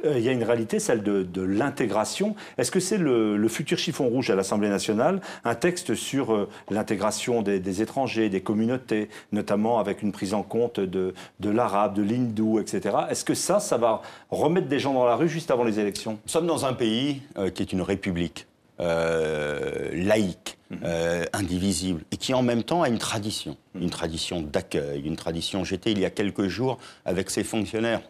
Il y a une réalité, celle de l'intégration. Est-ce que c'est le futur chiffon rouge à l'Assemblée nationale, un texte sur l'intégration des étrangers, des communautés, notamment avec une prise en compte de l'arabe, de l'hindou, etc. Est-ce que ça va remettre des gens dans la rue juste avant les élections? Nous sommes dans un pays qui est une république laïque, indivisible, et qui en même temps a une tradition d'accueil, une tradition. J'étais il y a quelques jours avec ces fonctionnaires,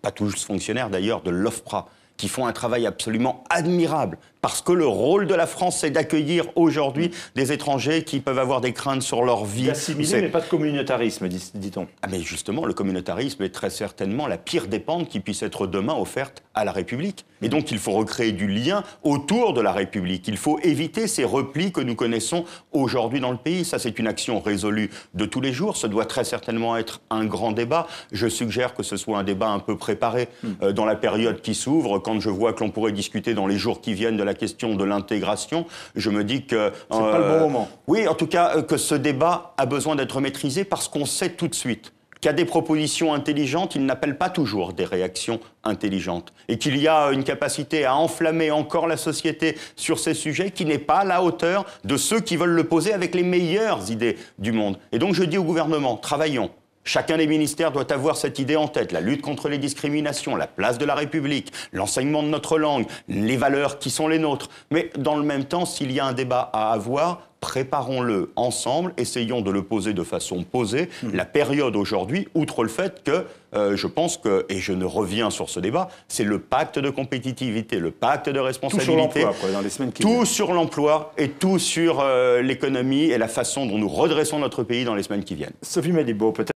pas tous fonctionnaires d'ailleurs, de l'OFPRA, qui font un travail absolument admirable. Parce que le rôle de la France, c'est d'accueillir aujourd'hui des étrangers qui peuvent avoir des craintes sur leur vie. D'assimiler, mais pas de communautarisme, dit-on. Ah mais justement, le communautarisme est très certainement la pire des pentes qui puisse être demain offerte à la République. Et donc, il faut recréer du lien autour de la République. Il faut éviter ces replis que nous connaissons aujourd'hui dans le pays. Ça, c'est une action résolue de tous les jours. Ce doit très certainement être un grand débat. Je suggère que ce soit un débat un peu préparé dans la période qui s'ouvre. Quand je vois que l'on pourrait discuter dans les jours qui viennent de la question de l'intégration, je me dis que... c'est pas le bon moment. Oui, en tout cas, que ce débat a besoin d'être maîtrisé parce qu'on sait tout de suite qu'il y a des propositions intelligentes, il n'appelle pas toujours des réactions intelligentes. Et qu'il y a une capacité à enflammer encore la société sur ces sujets qui n'est pas à la hauteur de ceux qui veulent le poser avec les meilleures idées du monde. Et donc je dis au gouvernement, travaillons. Chacun des ministères doit avoir cette idée en tête, la lutte contre les discriminations, la place de la République, l'enseignement de notre langue, les valeurs qui sont les nôtres. Mais dans le même temps, s'il y a un débat à avoir, préparons-le ensemble, essayons de le poser de façon posée. La période aujourd'hui, outre le fait que je pense que, et je ne reviens sur ce débat, c'est le pacte de compétitivité, le pacte de responsabilité. Tout sur l'emploi, dans les semaines qui viennent. Tout sur l'emploi et tout sur l'économie et la façon dont nous redressons notre pays dans les semaines qui viennent. Sophie Malibaud, peut-être.